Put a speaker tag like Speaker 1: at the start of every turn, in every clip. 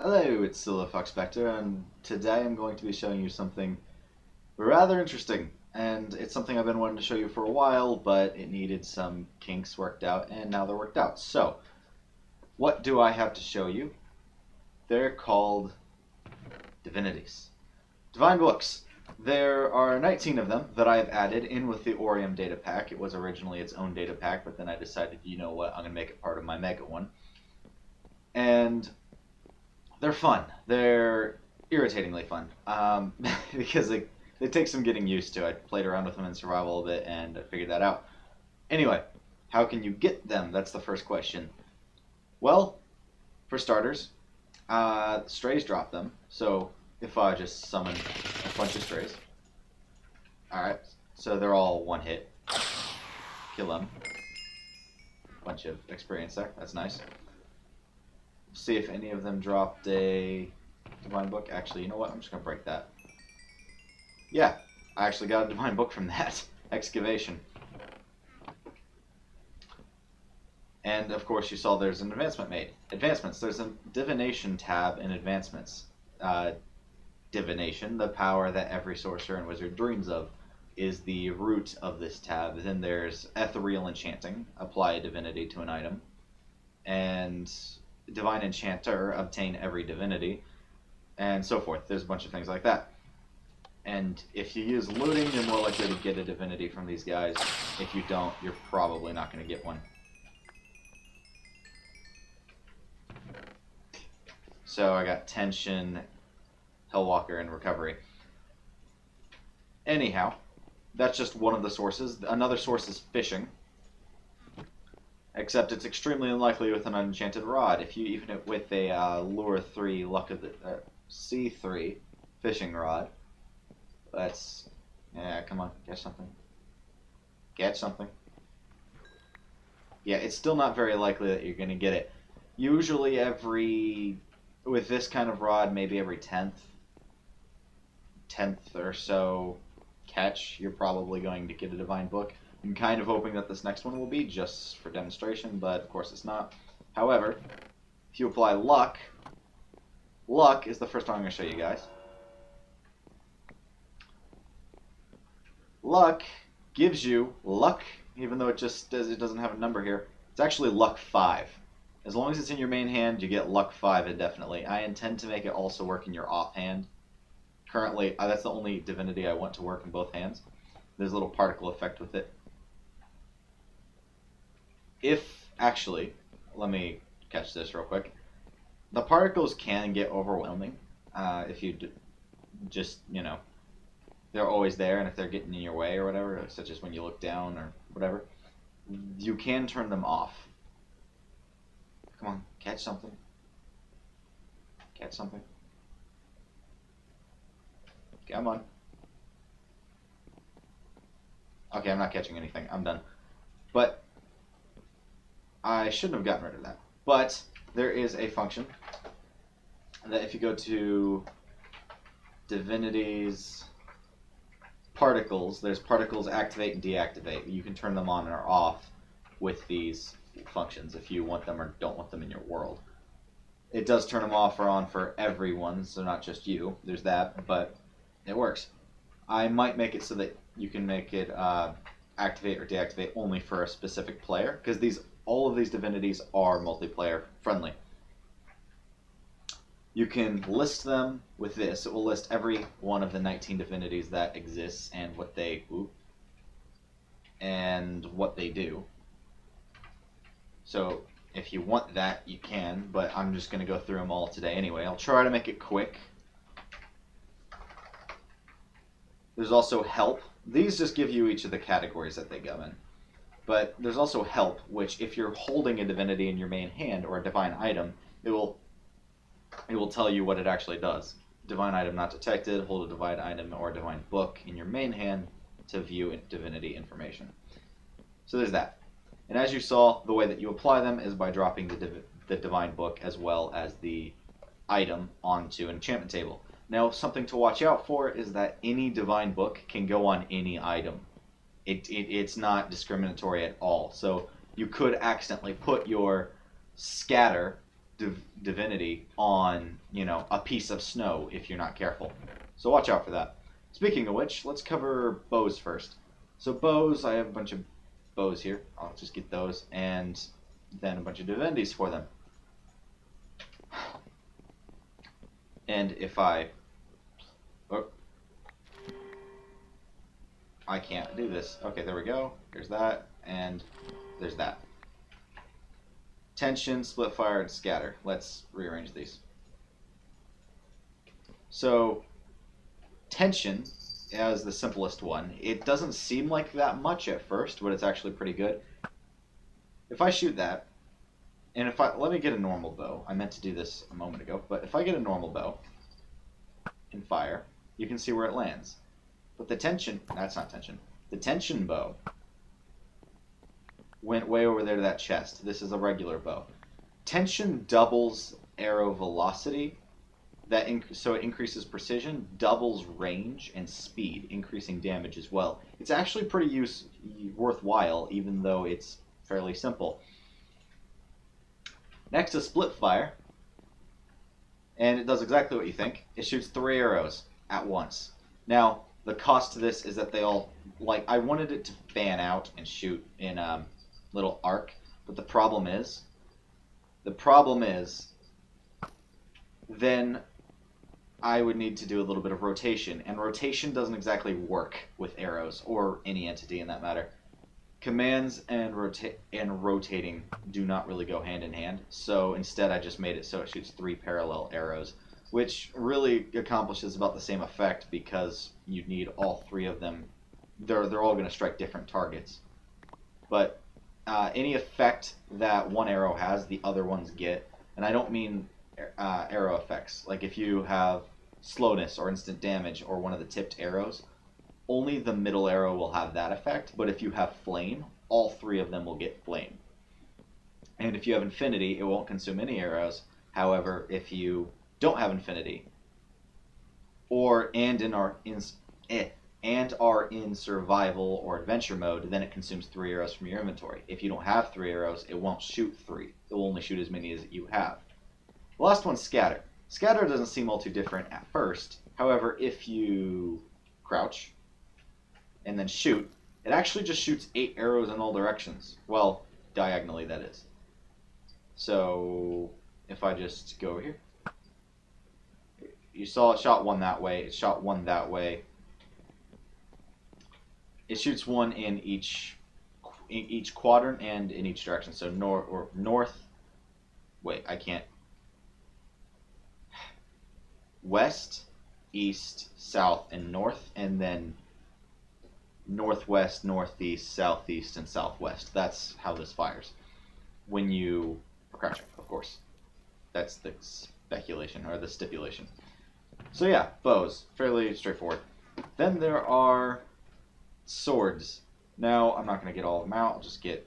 Speaker 1: Hello, it's SilverFoxSpectre, and today I'm going to be showing you something rather interesting. And it's something I've been wanting to show you for a while, but it needed some kinks worked out, and now they're worked out. So, what do I have to show you? They're called Divinities. Divine books. There are 19 of them that I've added in with the Orium Datapack. It was originally its own data pack, but then I decided, you know what, I'm going to make it part of my mega one. And they're fun. They're irritatingly fun because they take some getting used to. I played around with them in survival a bit and I figured that out. Anyway, how can you get them? That's the first question. Well, for starters, strays drop them. So if I just summon a bunch of strays, alright, so they're all one hit. Kill them. Bunch of experience there. That's nice. See if any of them dropped a divine book. Actually, you know what? I'm just going to break that. Yeah, I actually got a divine book from that. Excavation. And, of course, you saw there's an advancement made. Advancements. There's a divination tab in advancements. Divination, the power that every sorcerer and wizard dreams of, is the root of this tab. Then there's ethereal enchanting. Apply a divinity to an item. And divine enchanter, obtain every divinity, and so forth. There's a bunch of things like that. And if you use looting, you're more likely to get a divinity from these guys. If you don't, you're probably not going to get one. So I got tension, Hellwalker, and recovery. Anyhow, that's just one of the sources. Another source is fishing. Except it's extremely unlikely with an enchanted rod. If you even with a lure 3 luck of the C3 fishing rod, that's come on, catch something. Catch something. Yeah, it's still not very likely that you're gonna get it. Usually with this kind of rod, maybe every 10th or so catch, you're probably going to get a divine book. I'm kind of hoping that this next one will be, just for demonstration, but of course it's not. However, if you apply luck, luck is the first one I'm going to show you guys. Luck gives you luck, even though it doesn't have a number here. It's actually luck 5. As long as it's in your main hand, you get luck 5 indefinitely. I intend to make it also work in your offhand. Currently, that's the only divinity I want to work in both hands. There's a little particle effect with it. Actually, let me catch this real quick. The particles can get overwhelming if you just, they're always there, and if they're getting in your way or whatever, such as when you look down or whatever, you can turn them off. Come on, catch something. Catch something. Come on. Okay, I'm not catching anything. I'm done. But I shouldn't have gotten rid of that. But there is a function that if you go to Divinities, particles, there's particles activate and deactivate. You can turn them on or off with these functions if you want them or don't want them in your world. It does turn them off or on for everyone, so not just you. There's that, but it works. I might make it so that you can make it activate or deactivate only for a specific player, because all of these divinities are multiplayer friendly. You can list them with this. It will list every one of the 19 divinities that exists and what they do. So if you want that, you can, but I'm just going to go through them all today anyway. I'll try to make it quick. There's also help. These just give you each of the categories that they go in. But there's also help, which if you're holding a divinity in your main hand or a divine item, it will tell you what it actually does. Divine item not detected, hold a divine item or a divine book in your main hand to view divinity information. So there's that. And as you saw, the way that you apply them is by dropping the divine book as well as the item onto an enchantment table. Now, something to watch out for is that any divine book can go on any item. It's not discriminatory at all. So you could accidentally put your scatter divinity on, you know, a piece of snow if you're not careful. So watch out for that. Speaking of which, let's cover bows first. So bows, I have a bunch of bows here. I'll just get those, and then a bunch of divinities for them. And if I can't do this. Okay, there we go. Here's that, and there's that. Tension, split fire, and scatter. Let's rearrange these. So, tension as the simplest one. It doesn't seem like that much at first, but it's actually pretty good. If I shoot that, and if I let me get a normal bow. I meant to do this a moment ago, but if I get a normal bow and fire, you can see where it lands. But the tension, that's not tension. The tension bow went way over there to that chest. This is a regular bow. Tension doubles arrow velocity. So it increases precision, doubles range and speed, increasing damage as well. It's actually pretty worthwhile, even though it's fairly simple. Next is split fire, and it does exactly what you think. It shoots 3 arrows at once. Now, the cost to this is that they all, like, I wanted it to fan out and shoot in a little arc, but the problem is, then I would need to do a little bit of rotation, and rotation doesn't exactly work with arrows, or any entity in that matter. Commands and rotating do not really go hand in hand, so instead I just made it so it shoots 3 parallel arrows, which really accomplishes about the same effect because you need all 3 of them. They're all going to strike different targets. But any effect that one arrow has, the other ones get. And I don't mean arrow effects. Like if you have slowness or instant damage or one of the tipped arrows, only the middle arrow will have that effect. But if you have flame, all 3 of them will get flame. And if you have infinity, it won't consume any arrows. However, if you don't have infinity, and are in survival or adventure mode, then it consumes 3 arrows from your inventory. If you don't have 3 arrows, it won't shoot 3. It will only shoot as many as you have. The last one's scatter. Scatter doesn't seem all too different at first. However, if you crouch and then shoot, it actually just shoots 8 arrows in all directions. Well, diagonally, that is. So if I just go over here, you saw it shot 1 that way, it shot 1 that way. It shoots 1 in each quadrant and in each direction. So north. Wait, I can't. West, east, south, and north, and then northwest, northeast, southeast, and southwest. That's how this fires. When you are crouching, of course. That's the speculation or the stipulation. So yeah, bows, fairly straightforward. Then there are swords. Now, I'm not going to get all of them out. I'll just get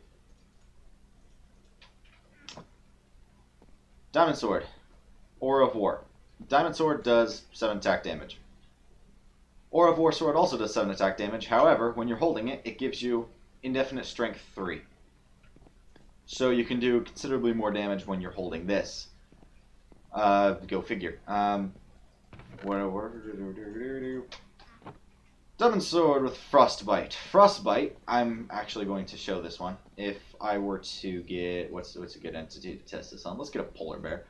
Speaker 1: Diamond Sword, Aura of War. Diamond Sword does 7 attack damage. Aura of War Sword also does 7 attack damage. However, when you're holding it, it gives you indefinite strength 3. So you can do considerably more damage when you're holding this. Go figure. Diamond Sword with Frostbite. Frostbite, I'm actually going to show this one. If I were to get, what's a good entity to test this on? Let's get a polar bear.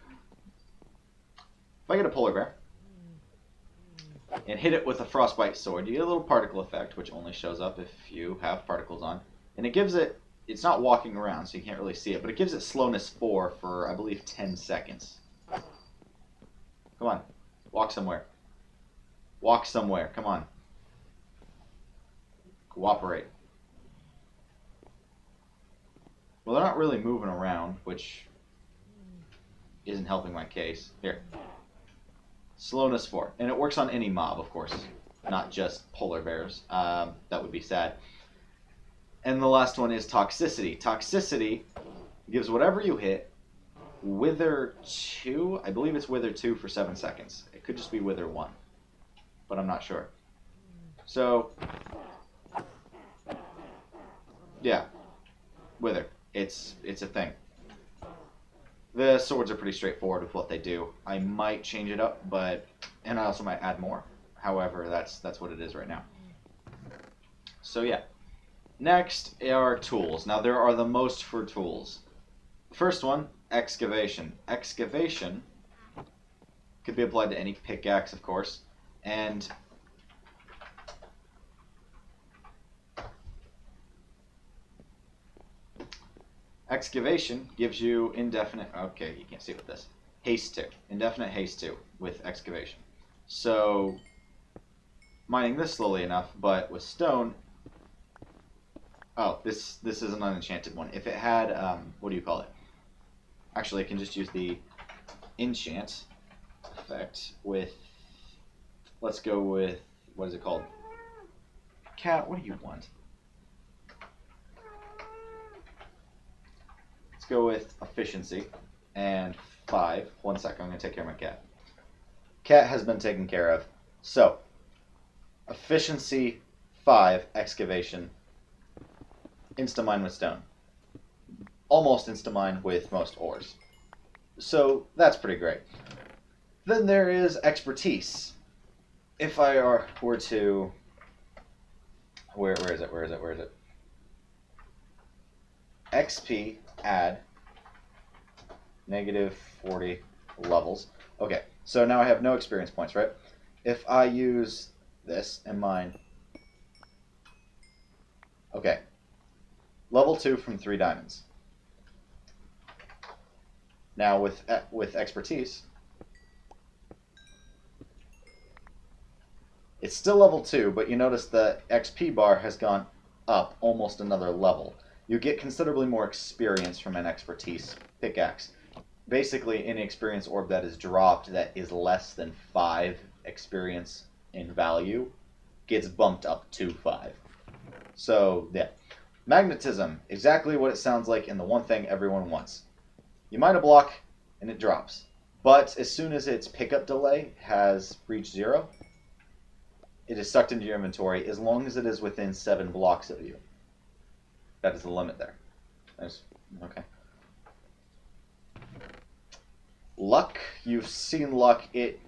Speaker 1: If I get a polar bear and hit it with a Frostbite sword, you get a little particle effect, which only shows up if you have particles on. And it gives it, it's not walking around, so you can't really see it, but it gives it slowness 4 for, I believe, 10 seconds. Come on. Walk somewhere. Walk somewhere. Come on. Cooperate. Well, they're not really moving around, which isn't helping my case. Here. Slowness 4. And it works on any mob, of course. Not just polar bears. That would be sad. And the last one is Toxicity. Toxicity gives whatever you hit Wither 2. I believe it's Wither 2 for 7 seconds. It could just be Wither 1. But I'm not sure. So, yeah. Wither. It's a thing. The swords are pretty straightforward with what they do. I might change it up, and I also might add more. However, that's what it is right now. So yeah. Next are tools. Now there are the most for tools. First one, excavation. Excavation could be applied to any pickaxe, of course, and excavation gives you indefinite, okay, you can't see with this, haste 2, indefinite haste 2 with excavation. So, mining this slowly enough, but with stone, oh, this is an unenchanted one. If it had, what do you call it? Actually, I can just use the enchant effect with, let's go with, what is it called? Cat, what do you want? Let's go with efficiency and 5. 1 second, I'm going to take care of my cat. Cat has been taken care of. So, efficiency 5, excavation, insta-mine with stone. Almost insta-mine with most ores. So, that's pretty great. Then there is expertise. If I were to... Where is it? XP add negative 40 levels. Okay, so now I have no experience points, right? If I use this and mine... Okay. Level 2 from 3 diamonds. Now with expertise, it's still level 2, but you notice the XP bar has gone up almost another level. You get considerably more experience from an expertise pickaxe. Basically, any experience orb that is dropped that is less than 5 experience in value gets bumped up to 5. So, yeah. Magnetism, exactly what it sounds like, and the one thing everyone wants. You mine a block, and it drops. But as soon as its pickup delay has reached 0, it is sucked into your inventory as long as it is within 7 blocks of you. That is the limit there. Okay. Luck, you've seen luck. It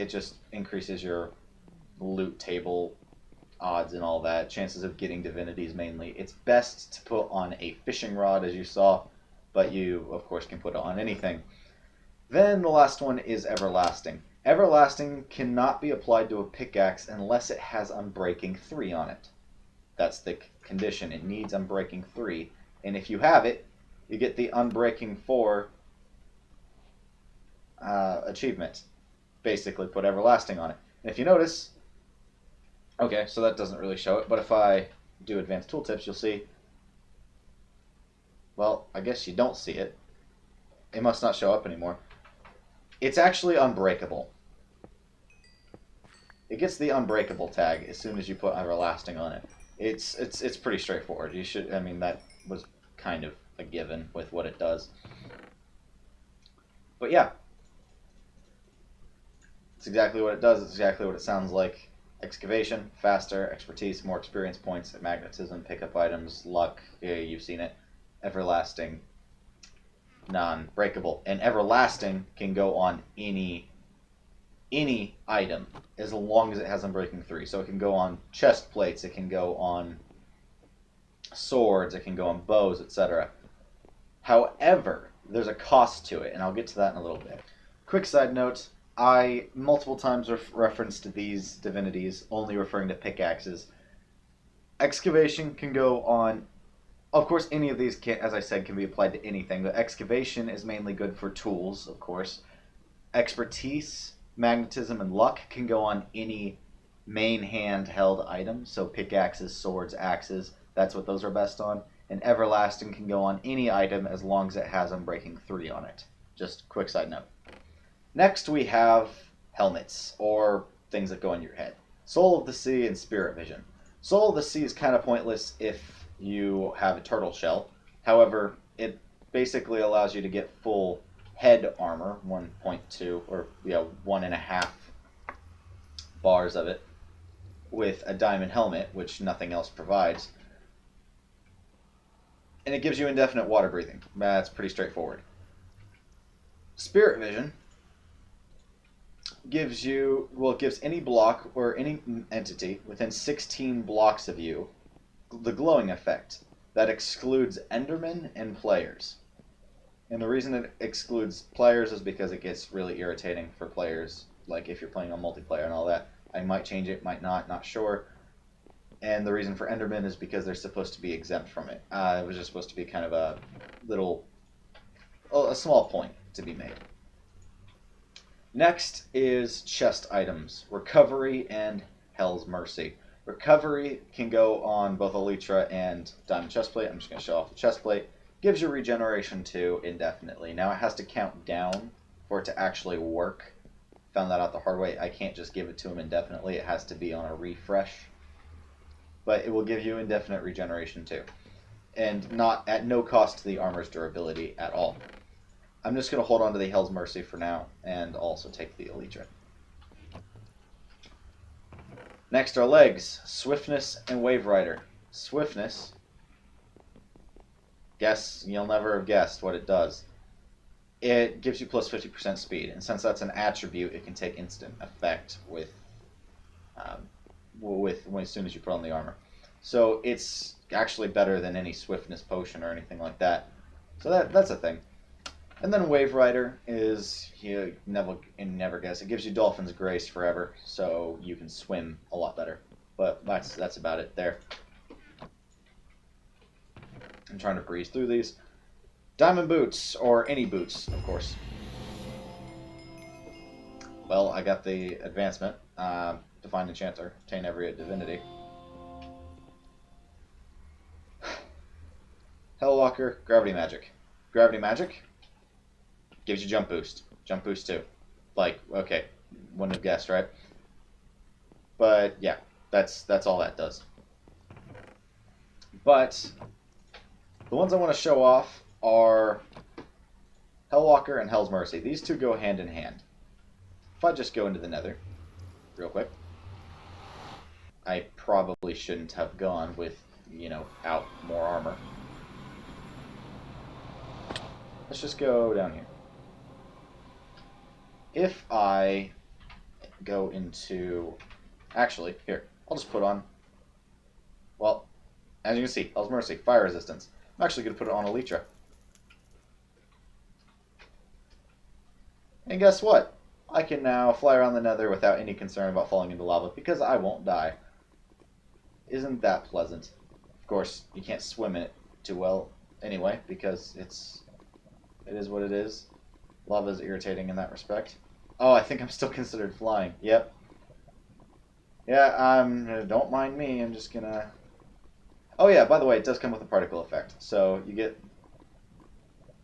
Speaker 1: just increases your loot table odds and all that. Chances of getting divinities mainly. It's best to put on a fishing rod, as you saw, but you, of course, can put it on anything. Then the last one is everlasting. Everlasting cannot be applied to a pickaxe unless it has Unbreaking 3 on it. That's the condition. It needs Unbreaking 3. And if you have it, you get the Unbreaking 4 achievement. Basically, put everlasting on it. And if you notice, okay, so that doesn't really show it, but if I do advanced tooltips, you'll see, well, I guess you don't see it. It must not show up anymore. It's actually unbreakable. It gets the unbreakable tag as soon as you put everlasting on it. It's pretty straightforward. You should, I mean, that was kind of a given with what it does. But yeah. It's exactly what it does. It's exactly what it sounds like. Excavation, faster, expertise, more experience points, magnetism, pickup items, luck, yeah, you've seen it. Everlasting, non-breakable. And everlasting can go on any item as long as it has Unbreaking 3. So it can go on chest plates, it can go on swords, it can go on bows, etc. However, there's a cost to it, and I'll get to that in a little bit. Quick side note, I multiple times referenced these divinities, only referring to pickaxes. Excavation can go on, of course, any of these, as I said, can be applied to anything, but excavation is mainly good for tools, of course. Expertise, magnetism, and luck can go on any main handheld item, so pickaxes, swords, axes, that's what those are best on. And everlasting can go on any item as long as it has Unbreaking 3 on it. Just quick side note. Next we have helmets, or things that go on your head. Soul of the Sea and Spirit Vision. Soul of the Sea is kind of pointless if you have a turtle shell. However, it basically allows you to get full head armor, 1.2, or 1.5 bars of it, with a diamond helmet, which nothing else provides. And it gives you indefinite water breathing. That's pretty straightforward. Spirit Vision gives any block or any entity within 16 blocks of you the glowing effect that excludes Endermen and players. And the reason it excludes players is because it gets really irritating for players. Like if you're playing on multiplayer and all that, I might change it, might not sure. And the reason for Endermen is because they're supposed to be exempt from it. It was just supposed to be kind of a small point to be made. Next is chest items, Recovery and Hell's Mercy. Recovery can go on both Elytra and Diamond Chestplate. I'm just going to show off the chestplate. Gives you regeneration 2 indefinitely. Now it has to count down for it to actually work. Found that out the hard way. I can't just give it to him indefinitely. It has to be on a refresh. But it will give you indefinite regeneration 2. And not at no cost to the armor's durability at all. I'm just going to hold on to the Hell's Mercy for now, and also take the Elytra. Next are legs, Swiftness and Wave Rider. Swiftness, guess you'll never have guessed what it does. It gives you plus 50% speed, and since that's an attribute, it can take instant effect as soon as you put on the armor. So it's actually better than any Swiftness potion or anything like that. So that's a thing. And then Wave Rider is, you never guess, it gives you Dolphin's Grace forever, so you can swim a lot better. But that's about it there. I'm trying to breeze through these. Diamond Boots, or any boots, of course. Well, I got the advancement. Define Enchanter, obtain every divinity. Hellwalker, Gravity Magic. Gravity Magic gives you jump boost. Jump boost 2. Like, okay, wouldn't have guessed, right? But yeah, that's all that does. But the ones I want to show off are Hellwalker and Hell's Mercy. These two go hand in hand. If I just go into the Nether real quick, I probably shouldn't have gone with, out more armor. Let's just go down here. If I go into... Actually, here, I'll just put on... Well, as you can see, Hell's Mercy, fire resistance. I'm actually going to put it on Elytra. And guess what? I can now fly around the Nether without any concern about falling into lava because I won't die. Isn't that pleasant? Of course, you can't swim in it too well anyway because it is what it is. Lava is irritating in that respect. Oh, I think I'm still considered flying. Yep. Yeah, don't mind me. I'm just gonna... Oh yeah, by the way, it does come with a particle effect. So you get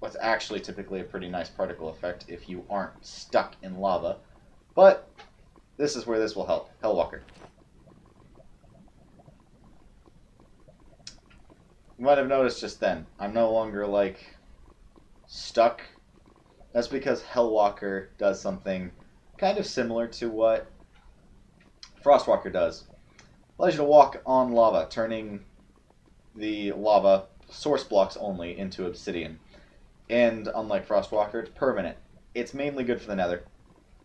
Speaker 1: what's actually typically a pretty nice particle effect if you aren't stuck in lava. But this is where this will help. Hellwalker. You might have noticed just then, I'm no longer, stuck. That's because Hellwalker does something kind of similar to what Frostwalker does. Allows you to walk on lava, turning the lava source blocks only into obsidian. And unlike Frostwalker, it's permanent. It's mainly good for the Nether.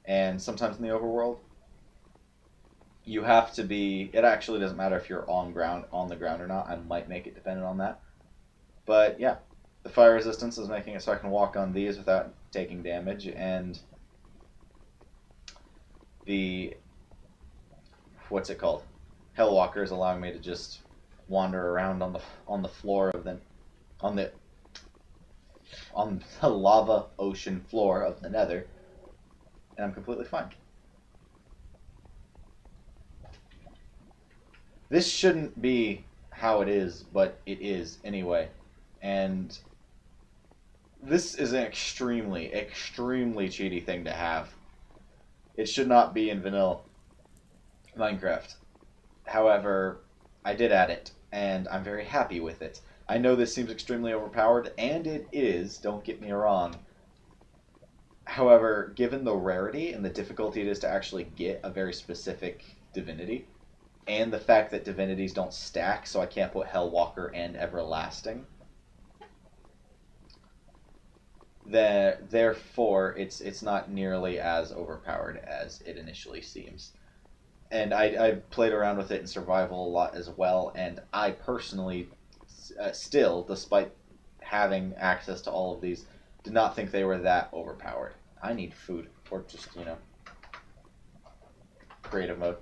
Speaker 1: And sometimes in the overworld, you have to be... It actually doesn't matter if you're on the ground or not. I might make it dependent on that. But yeah, the fire resistance is making it so I can walk on these without taking damage, and the... What's it called? Hellwalker is allowing me to just wander around on the floor of on the lava ocean floor of the Nether, and I'm completely fine. This shouldn't be how it is, but it is anyway. And this is an extremely, extremely cheaty thing to have. It should not be in vanilla Minecraft. However, I did add it, and I'm very happy with it. I know this seems extremely overpowered, and it is, don't get me wrong. However, given the rarity and the difficulty it is to actually get a very specific divinity, and the fact that divinities don't stack, so I can't put Hellwalker and Everlasting, Therefore, it's not nearly as overpowered as it initially seems. And I played around with it in survival a lot as well, and I personally, still, despite having access to all of these, did not think they were that overpowered. I need food, or just, creative mode.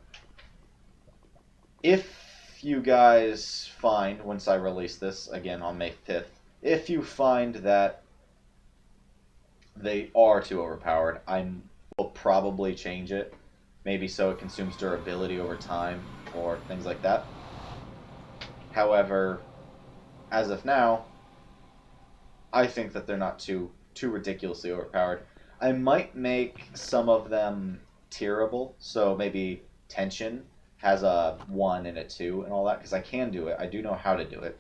Speaker 1: If you guys find, once I release this, again on May 5th, if you find that they are too overpowered, I will probably change it. Maybe so it consumes durability over time, or things like that. However, as of now, I think that they're not too ridiculously overpowered. I might make some of them tierable, so maybe tension has a 1 and a 2 and all that, because I can do it. I do know how to do it.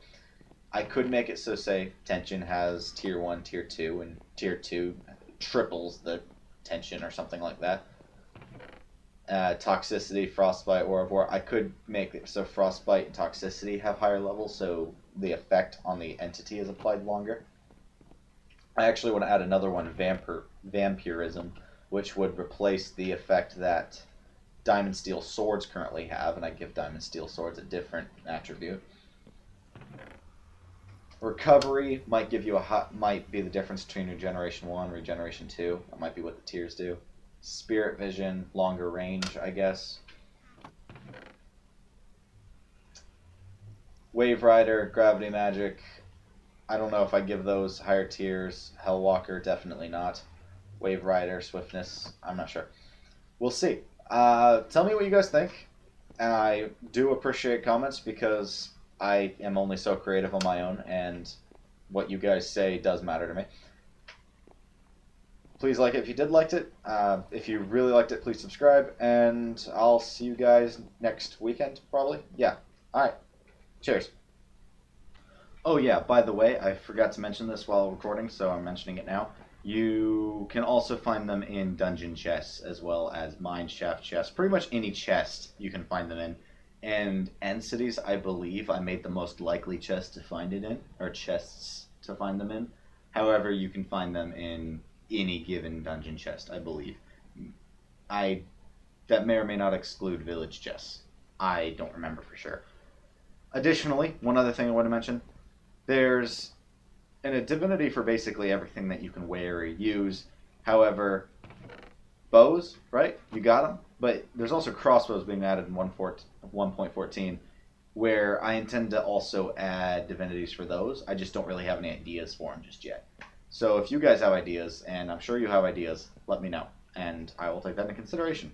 Speaker 1: I could make it so, say, tension has tier 1, tier 2, and tier 2 triples the tension or something like that. Toxicity, frostbite, Aura of War. I could make it so frostbite and toxicity have higher levels, so the effect on the entity is applied longer. I actually want to add another one, vampirism, which would replace the effect that Diamond Steel Swords currently have, and I give Diamond Steel Swords a different attribute. Recovery might give you might be the difference between Regeneration 1 and Regeneration 2. That might be what the tiers do. Spirit Vision, longer range, I guess. Wave Rider, Gravity Magic. I don't know if I give those higher tiers. Hellwalker, definitely not. Wave Rider, Swiftness, I'm not sure. We'll see. Tell me what you guys think. And I do appreciate comments because I am only so creative on my own, and what you guys say does matter to me. Please like it if you did like it. If you really liked it, please subscribe, and I'll see you guys next weekend, probably. Yeah. Alright. Cheers. Oh yeah, by the way, I forgot to mention this while recording, so I'm mentioning it now. You can also find them in dungeon chests as well as mineshaft chests. Pretty much any chest you can find them in. And end cities, I believe I made the most likely chest to find it in, or chests to find them in. However, you can find them in any given dungeon chest, I believe. That may or may not exclude village chests. I don't remember for sure. Additionally, one other thing I want to mention, there's a divinity for basically everything that you can wear or use. However, bows, right? You got them. But there's also crossbows being added in 1.14, where I intend to also add divinities for those. I just don't really have any ideas for them just yet. So if you guys have ideas, and I'm sure you have ideas, let me know, and I will take that into consideration.